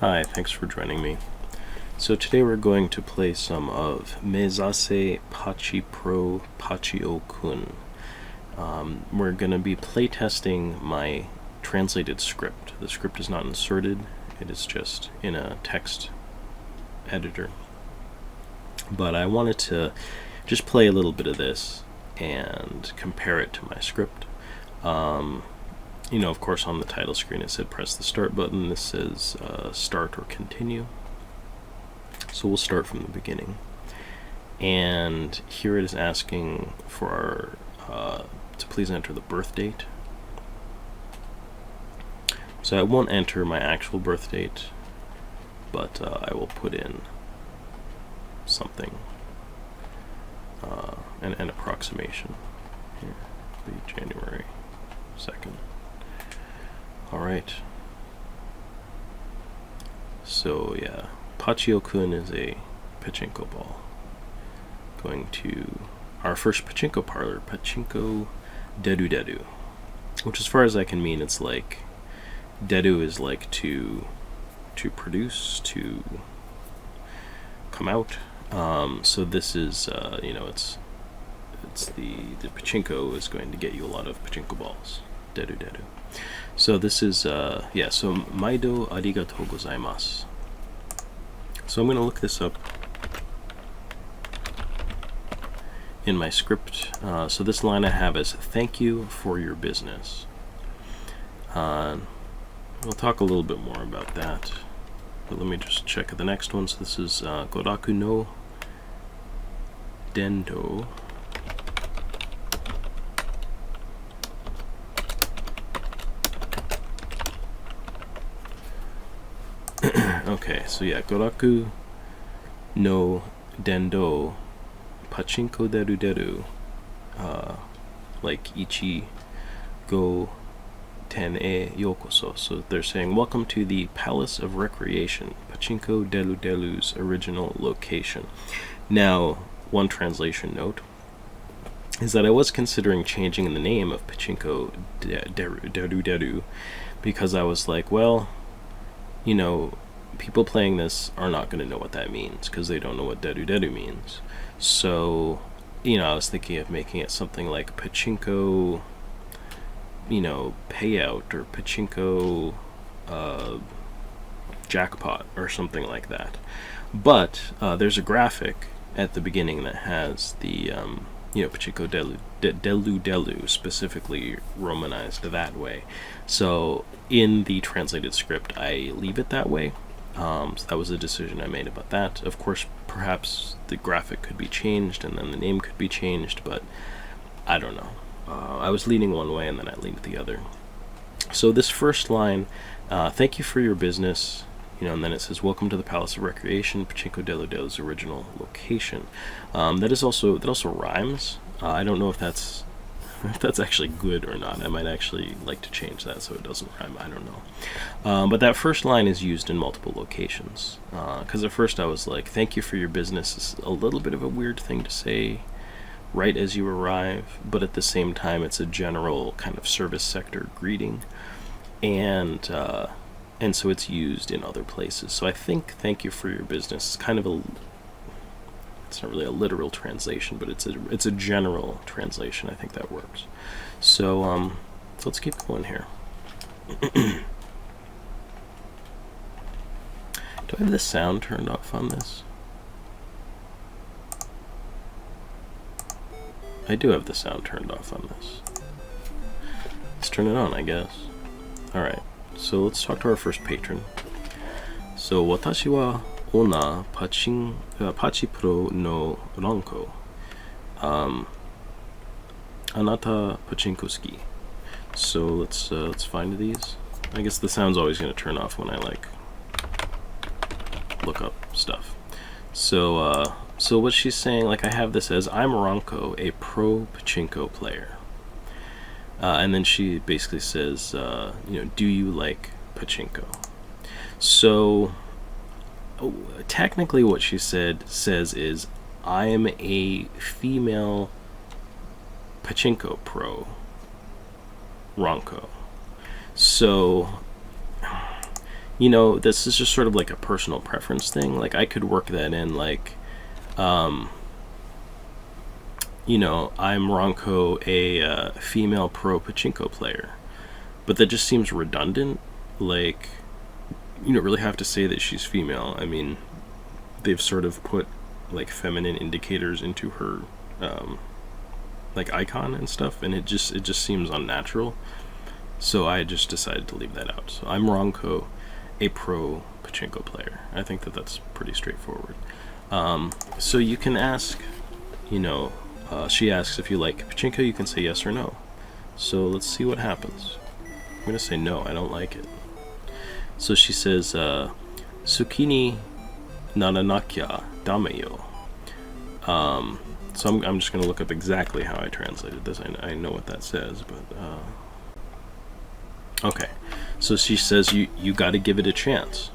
Hi, thanks for joining me. So today we're going to play some of Mezase Pachi Pro Pachio-kun. We're going to be playtesting my translated script. The script is not inserted, it is just in a text editor. But I wanted to just play a little bit of this and compare it to my script. Of course, on the title screen it said press the start button. This says start or continue. So we'll start from the beginning. And here it is asking for our, to please enter the birth date. So I won't enter my actual birth date, but I will put in something, an approximation. Here, be January 2nd. Alright. So yeah, Pachio-kun is a pachinko ball. Going to our first pachinko parlor, Pachinko deru, which as far as I can mean, it's like deru is like to produce, to come out. So this is it's the pachinko is going to get you a lot of pachinko balls. Deru. So this is so maido arigatou gozaimasu. So I'm going to look this up in my script. So this line I have is thank you for your business. We'll talk a little bit more about that, but let me just check the next one. So this is goraku no dendo. Okay, so yeah, goraku no dendo pachinko deru, like ichi go ten e yokoso. So they're saying welcome to the Palace of Recreation, Pachinko deru's original location. Now, one translation note is that I was considering changing the name of Pachinko deru because I was like, well, people playing this are not going to know what that means because they don't know what deru means. So, I was thinking of making it something like Pachinko, payout, or Pachinko jackpot, or something like that. But there's a graphic at the beginning that has the Pachinko deru specifically romanized that way. So in the translated script I leave it that way. So that was a decision I made about that. Of course, perhaps the graphic could be changed and then the name could be changed, but I don't know. I was leaning one way and then I leaned the other. So this first line, thank you for your business, and then it says welcome to the Palace of Recreation, Pachinko deru's original location. That also rhymes. I don't know if that's actually good or not. I might actually like to change that so it doesn't rhyme. I don't know. But that first line is used in multiple locations. Because at first I was like, thank you for your business is a little bit of a weird thing to say right as you arrive, but at the same time it's a general kind of service sector greeting. And so it's used in other places. So I think thank you for your business is kind of it's not really a literal translation, but it's a general translation. I think that works. So let's keep going here. Do I have the sound turned off on this? I do have the sound turned off on this. Let's turn it on, I guess. Alright, so let's talk to our first patron. So, watashi wa onna Pachi Pro no ranko. Anata pachinko ski. So let's find these. I guess the sound's always going to turn off when I look up stuff. So what she's saying, I have this as I'm Ranko, a pro pachinko player. And then she basically says, do you like pachinko? So technically what she says is I'm a female pachinko pro, Ranko. So you know, this is just sort of like a personal preference thing. Like, I could work that in, like, you know, I'm Ronko, a female pro pachinko player. But that just seems redundant. Like, you don't really have to say that she's female. I mean, they've sort of put, like, feminine indicators into her, like, icon and stuff, and it just seems unnatural. So I just decided to leave that out. So I'm Ronko, a pro pachinko player. I think that that's pretty straightforward. So you can ask, you know, she asks if you like pachinko, you can say yes or no. So let's see what happens. I'm gonna say no, I don't like it. So she says, Suki ni naranakya dame yo. So I'm just gonna look up exactly how I translated this. I know what that says, but okay. So she says you got to give it a chance.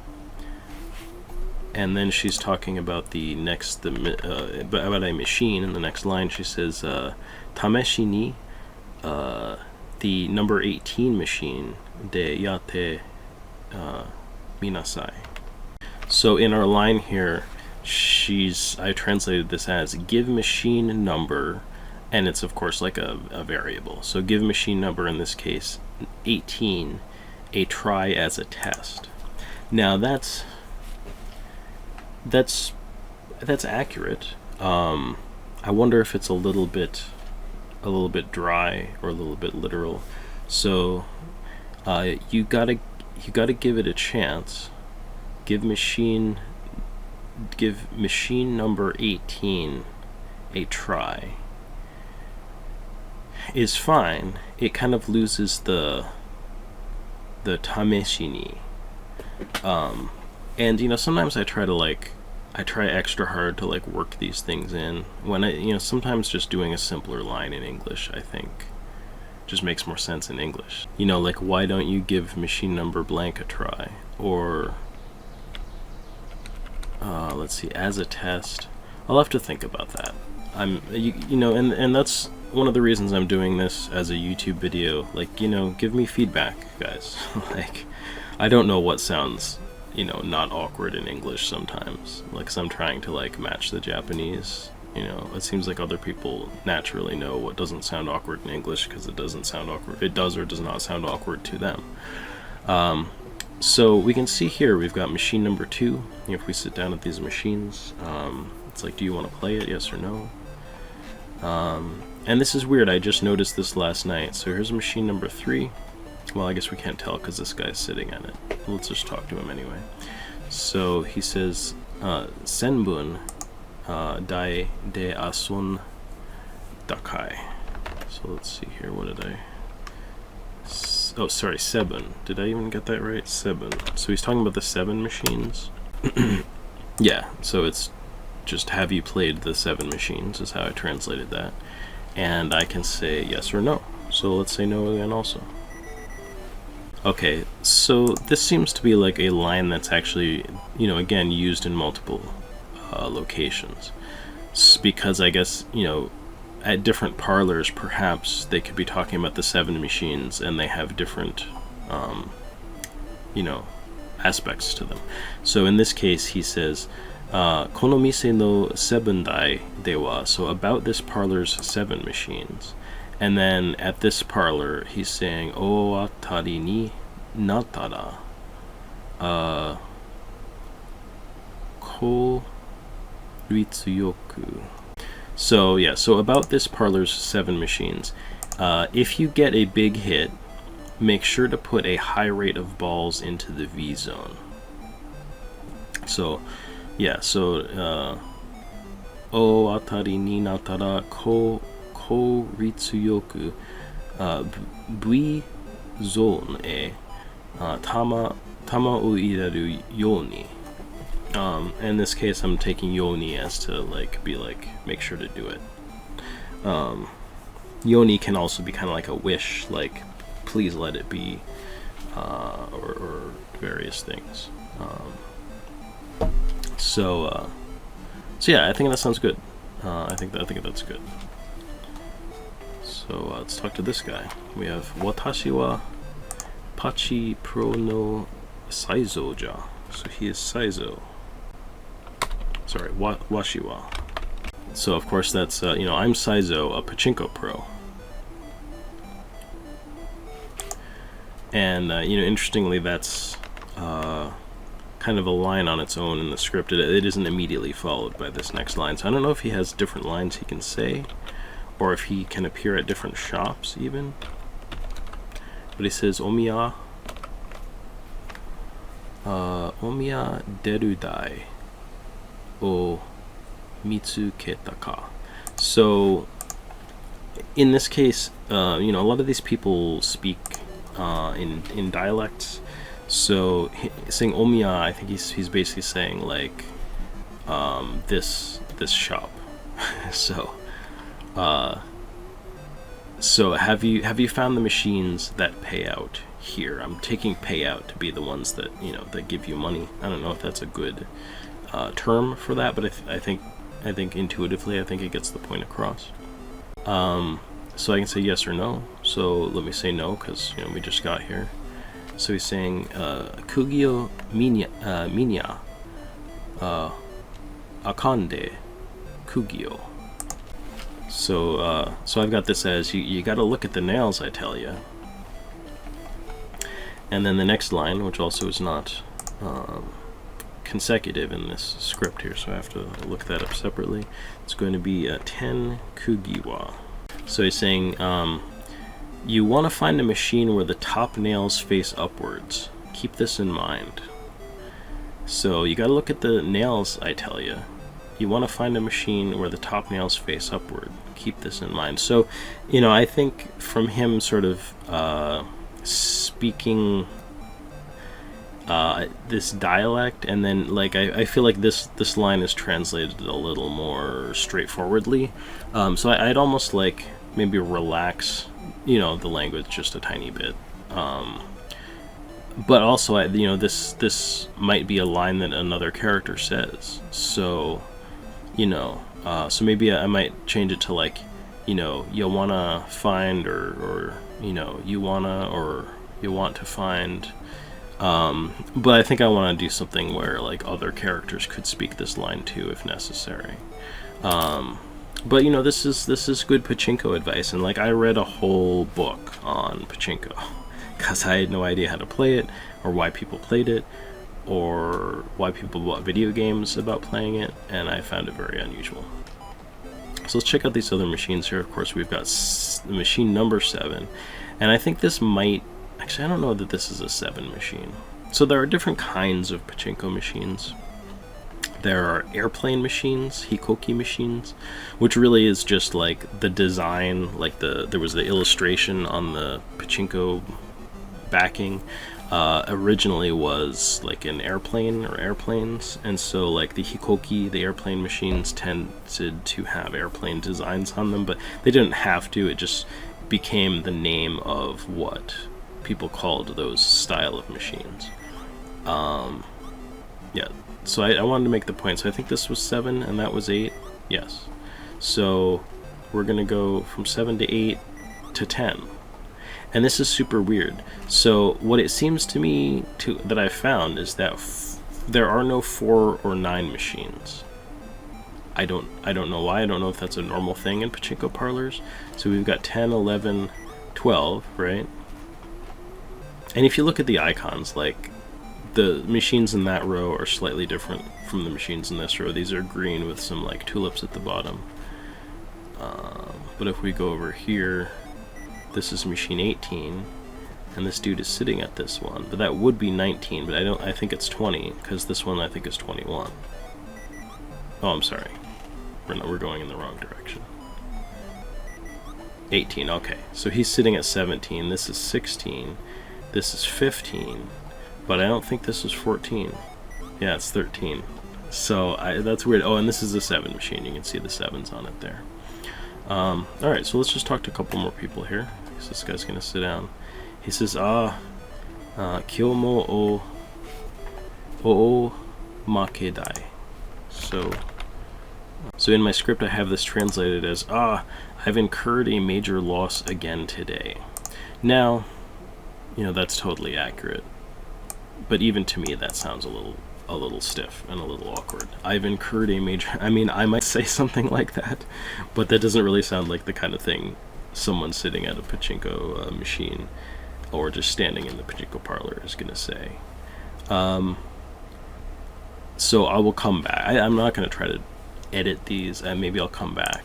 And then she's talking about about a machine. In the next line, she says, "Tameshi ni the number 18 machine de yate minasai." So in our line here, I translated this as give machine number, and it's of course like a variable. So give machine number, in this case 18, a try as a test. Now that's accurate. I wonder if it's a little bit dry or a little bit literal. So you gotta give it a chance. Give machine number 18 a try is fine. It kind of loses the tameshi ni. And you know, sometimes I try extra hard to like work these things in. When sometimes just doing a simpler line in English, I think, just makes more sense in English. You know, like, why don't you give machine number blank a try? Or let's see, as a test. I'll have to think about that. You know, and that's one of the reasons I'm doing this as a YouTube video. Like, you know, give me feedback, guys. Like, I don't know what sounds, you know, not awkward in English sometimes. Like, 'cause I'm trying to like match the Japanese. You know, it seems like other people naturally know what doesn't sound awkward in English because it doesn't sound awkward. It does or does not sound awkward to them. So we can see here we've got machine number 2. If we sit down at these machines, it's like, do you want to play it, yes or no? And this is weird, I just noticed this last night. So here's machine number 3. Well, I guess we can't tell because this guy's sitting at it. Let's just talk to him anyway. So he says, Senbun dai de asun dakai. So let's see here, what did I... Oh, sorry, 7. Did I even get that right? 7. So he's talking about the 7 machines. Yeah, so it's just, have you played the 7 machines is how I translated that. And I can say yes or no. So let's say no again also. Okay, so this seems to be like a line that's actually, you know, again, used in multiple locations. Because I guess, you know, at different parlors, perhaps they could be talking about the 7 machines and they have different, you know, aspects to them. So in this case, he says, Kono mise no 7 dai dewa, so about this parlor's 7 machines. And then at this parlor, he's saying, O atari ni natara, ko ritsuyoku. So yeah, so about this parlor's 7 machines, if you get a big hit, make sure to put a high rate of balls into the V zone. So yeah, so O atari ni natara ko ritsuyoku V zone e tama o iraru yoni. In this case, I'm taking yoni as to like be like, make sure to do it. Yoni can also be kind of like a wish, like please let it be, or various things. So yeah, I think that sounds good. I think that's good. So let's talk to this guy. We have Watashi wa Pachi Pro no Saizo ja. So he is Saizo. Sorry, washi wa. So of course that's, you know, I'm Saizo, a Pachinko pro. And, you know, interestingly, that's kind of a line on its own in the script. It isn't immediately followed by this next line. So I don't know if he has different lines he can say, or if he can appear at different shops even. But he says, Omiya deru dai o mitsuketa ka. So in this case, you know, a lot of these people speak in dialects. So saying Omiya, I think he's basically saying like this shop. So have you found the machines that pay out here? I'm taking payout to be the ones that, you know, that give you money. I don't know if that's a good term for that, but I think intuitively I think it gets the point across. So I can say yes or no. So let me say no, because, you know, we just got here. So he's saying Kugyo minya akande Kugyo. So I've got this as you got to look at the nails, I tell you. And then the next line, which also is not consecutive in this script here, so I have to look that up separately. It's going to be 10 kugiwa. So he's saying, you want to find a machine where the top nails face upwards. Keep this in mind. So you got to look at the nails, I tell you. You want to find a machine where the top nails face upward. Keep this in mind. So, you know, I think from him sort of speaking this dialect, and then like I feel like this line is translated a little more straightforwardly. So I'd almost like maybe relax, you know, the language just a tiny bit. But also, you know, this might be a line that another character says. So, you know, so maybe I might change it to like, you know, you wanna find, or you know, you wanna, or you want to find. But I think I want to do something where like other characters could speak this line too if necessary. But you know, this is good Pachinko advice, and like I read a whole book on Pachinko because I had no idea how to play it, or why people played it, or why people bought video games about playing it, and I found it very unusual. So let's check out these other machines here. Of course, we've got machine number 7, and I think this might, actually I don't know that this is a 7 machine. So there are different kinds of Pachinko machines. There are airplane machines, hikoki machines, which really is just like the design, like there was the illustration on the Pachinko backing, originally was like an airplane or airplanes, and so like the hikoki, the airplane machines, tended to have airplane designs on them, but they didn't have to. It just became the name of what people called those style of machines. Yeah, so I wanted to make the point. So I think this was 7 and that was 8. Yes. So we're gonna go from 7 to 8 to 10. And this is super weird. So what it seems to me that I've found is that there are no 4 or 9 machines. I don't know why. I don't know if that's a normal thing in Pachinko parlors. So we've got 10, 11, 12, right? And if you look at the icons, like the machines in that row are slightly different from the machines in this row. These are green with some like tulips at the bottom. But if we go over here, this is machine 18, and this dude is sitting at this one. But that would be 19, but I think it's 20, because this one I think is 21. Oh, I'm sorry. We're going in the wrong direction. 18, okay. So he's sitting at 17, this is 16, this is 15, but I don't think this is 14. Yeah, it's 13. So that's weird. Oh, and this is a 7 machine. You can see the 7s on it there. Alright, so let's just talk to a couple more people here. So this guy's gonna sit down. He says, Kyomo o makedai. So in my script I have this translated as, I've incurred a major loss again today. Now, you know, that's totally accurate. but even to me that sounds a little stiff and a little awkward. I've incurred a major, I mean, I might say something like that, but that doesn't really sound like the kind of thing someone sitting at a pachinko machine or just standing in the pachinko parlor is going to say. So I will come back. I'm not going to try to edit these, and maybe I'll come back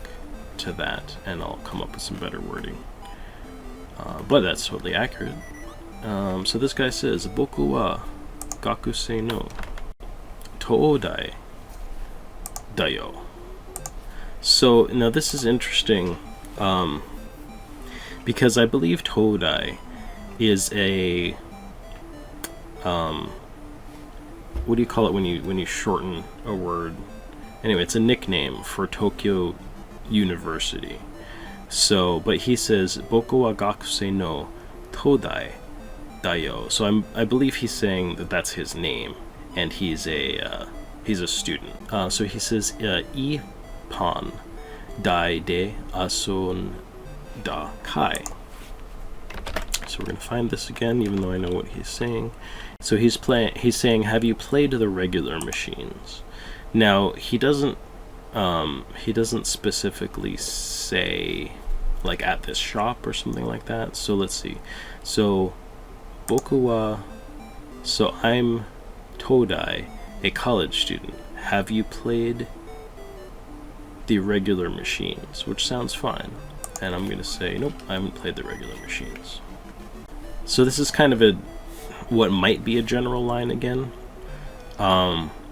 to that and I'll come up with some better wording. But that's totally accurate. So this guy says, Boku wa gakusei no Todai dayo. So now this is interesting, because I believe Todai is a what do you call it when you shorten a word? Anyway, it's a nickname for Tokyo University. So, but he says Boku wa gakusei no Todai dayo. So I believe he's saying that that's his name, and he's a student. So he says Ippan dai de ason da kai. So we're gonna find this again, even though I know what he's saying. So he's saying, have you played the regular machines? Now he doesn't specifically say like at this shop or something like that. So let's see. So boku wa, so I'm Todai, a college student. Have you played the regular machines? Which sounds fine. And I'm gonna say, nope, I haven't played the regular machines. So this is kind of what might be a general line again.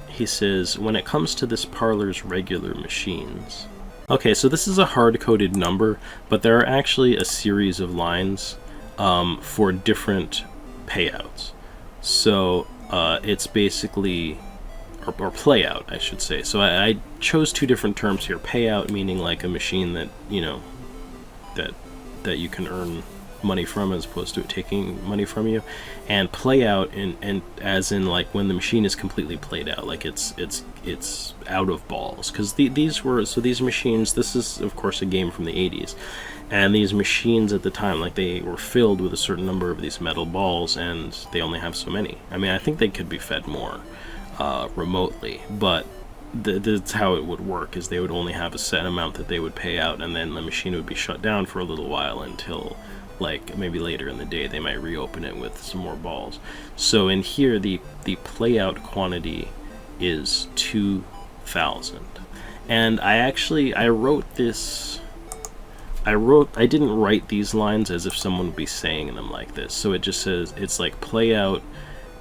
He says, when it comes to this parlor's regular machines. Okay, so this is a hard-coded number, but there are actually a series of lines for different payouts. So it's basically, or playout, I should say. So I chose two different terms here. Payout meaning like a machine that, you know, that you can earn money from as opposed to it taking money from you, and play out and as in like when the machine is completely played out, like it's out of balls, because these machines, this is of course a game from the 80s, and these machines at the time, like they were filled with a certain number of these metal balls, and they only have so many. I mean, I think they could be fed more remotely, but that's how it would work, is they would only have a set amount that they would pay out, and then the machine would be shut down for a little while until like maybe later in the day they might reopen it with some more balls. So in here the play out quantity is 2,000, and I didn't write these lines as if someone would be saying them like this, so it just says it's like play out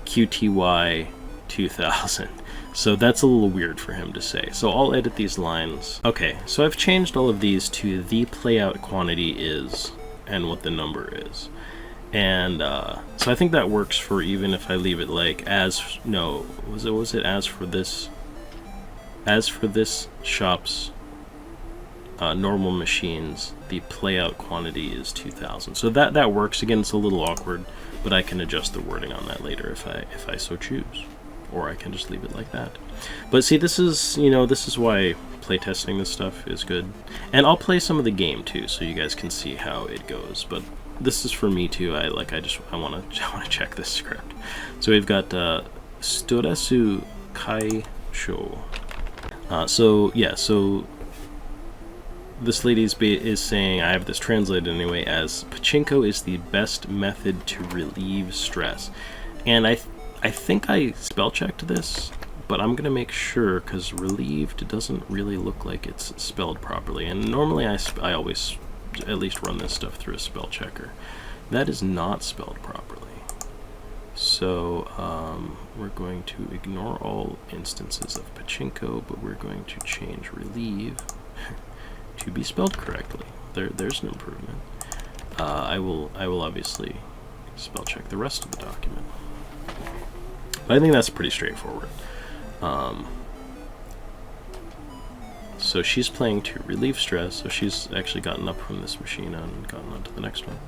QTY 2000. So that's a little weird for him to say. So I'll edit these lines. Okay, so I've changed all of these to the playout quantity is and what the number is. And so I think that works for even if I leave it like as, no, was it as for this shop's normal machines, the playout quantity is 2,000. So that works. Again, it's a little awkward, but I can adjust the wording on that later if I so choose. Or I can just leave it like that. But see, this is why playtesting this stuff is good. And I'll play some of the game too, so you guys can see how it goes. But this is for me too. I want to check this script. So we've got Storasu Kai Sho. So yeah, so this lady is saying, I have this translated anyway as, Pachinko is the best method to relieve stress. And I think I spell checked this, but I'm gonna make sure, because relieved doesn't really look like it's spelled properly, and normally I always at least run this stuff through a spell checker. That is not spelled properly. So we're going to ignore all instances of Pachinko, but we're going to change relieve to be spelled correctly. There's an improvement. I will obviously spell check the rest of the document. But I think that's pretty straightforward. So she's playing to relieve stress, so she's actually gotten up from this machine and gotten on to the next one.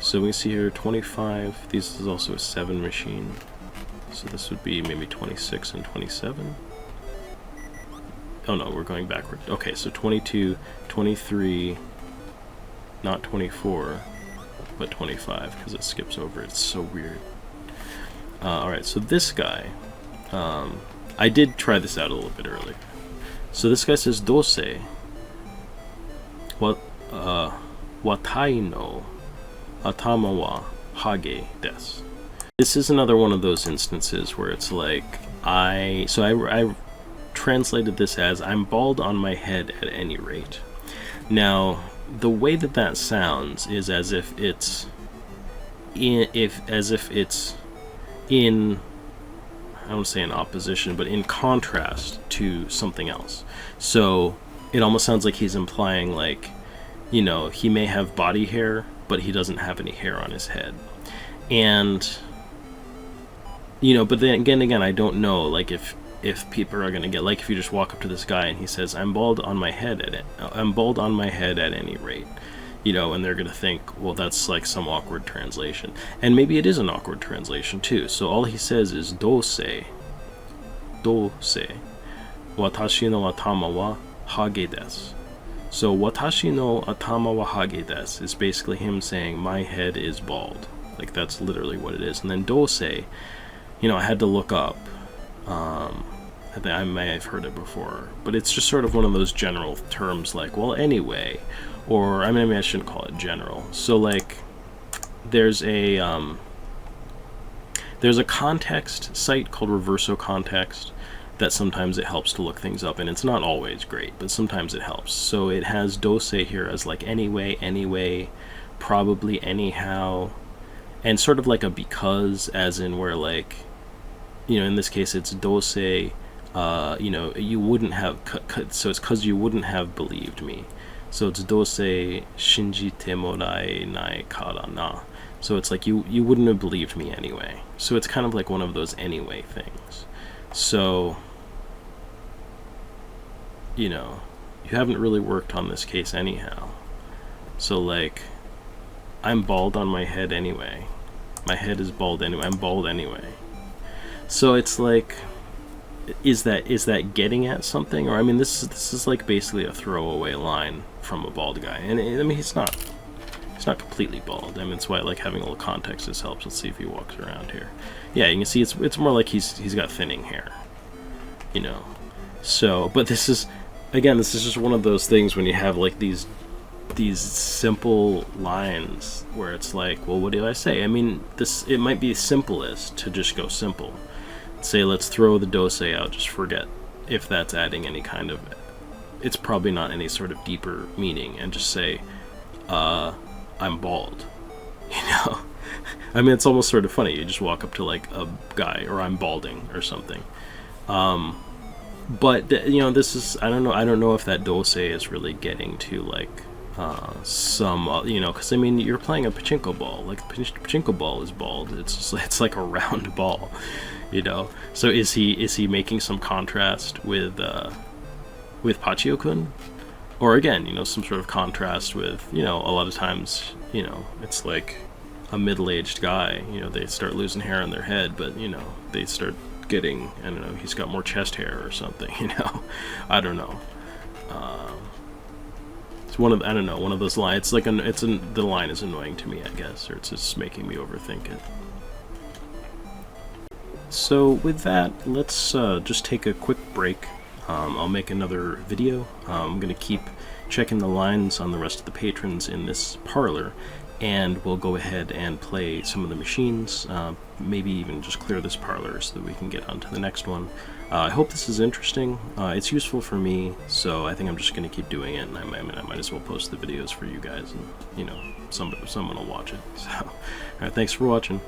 So we see here 25, this is also a 7 machine, so this would be maybe 26 and 27. Oh no, we're going backward. Okay, so 22, 23, not 24, but 25, because it skips over. It's so weird. Alright, so this guy, I did try this out a little bit earlier. So this guy says, Dose, watai no atama wa hage desu. This is another one of those instances where it's like, I translated this as, I'm bald on my head at any rate. Now, the way that that sounds is as if it's in, I don't say in opposition, but in contrast to something else. So it almost sounds like he's implying, like, you know, he may have body hair, but he doesn't have any hair on his head. And, you know, but then again, I don't know, like, if people are gonna get, like, if you just walk up to this guy and he says, I'm bald on my head at any rate, you know, and they're gonna think, well, that's like some awkward translation. And maybe it is an awkward translation too. So all he says is dose, watashi no atama wa hage desu. So watashi no atama wa hage desu is basically him saying, my head is bald. Like, that's literally what it is. And then dose, you know, I had to look up. I think I may have heard it before, but it's just sort of one of those general terms like, well, anyway, or I mean, I shouldn't call it general. So like, there's a context site called Reverso Context that sometimes it helps to look things up, and it's not always great, but sometimes it helps. So it has dose here as like anyway, probably, anyhow, and sort of like a because, as in where, like, you know, in this case it's dose, you know, you wouldn't have, so it's because you wouldn't have believed me. So it's dose shinjite morai nai kara na. So it's like you wouldn't have believed me anyway. So it's kind of like one of those anyway things. So, you know, you haven't really worked on this case anyhow. So like, I'm bald on my head anyway. My head is bald anyway. I'm bald anyway. So it's like, is that getting at something? Or I mean, this is like basically a throwaway line from a bald guy, and I mean, he's not completely bald. I mean, it's why I like having a little context. This helps. Let's see if he walks around here. Yeah, you can see it's more like he's got thinning hair, you know. So, but this is just one of those things when you have like these simple lines where it's like, well, what did I say? I mean, it might be simplest to just go simple. Say, let's throw the dose out, just forget if that's adding any kind of, it's probably not any sort of deeper meaning, and just say, I'm bald, you know. I mean, it's almost sort of funny. You just walk up to like a guy, or I'm balding or something. But you know, this is, I don't know if that dose is really getting to like some, you know, because I mean, you're playing a pachinko ball. Like, pachinko ball is bald. It's like a round ball, you know. So is he making some contrast with Pachio-kun? Or again, you know, some sort of contrast with, you know, a lot of times, you know, it's like a middle-aged guy, you know, they start losing hair on their head, but, you know, they start getting, I don't know, he's got more chest hair or something, you know. I don't know. It's one of, I don't know, one of those lines. It's like the line is annoying to me, I guess, or it's just making me overthink it. So with that, let's just take a quick break. I'll make another video. I'm going to keep checking the lines on the rest of the patrons in this parlor, and we'll go ahead and play some of the machines, maybe even just clear this parlor so that we can get on to the next one. I hope this is interesting. It's useful for me, so I think I'm just going to keep doing it, and I might as well post the videos for you guys, and, you know, someone will watch it. So, alright, thanks for watching.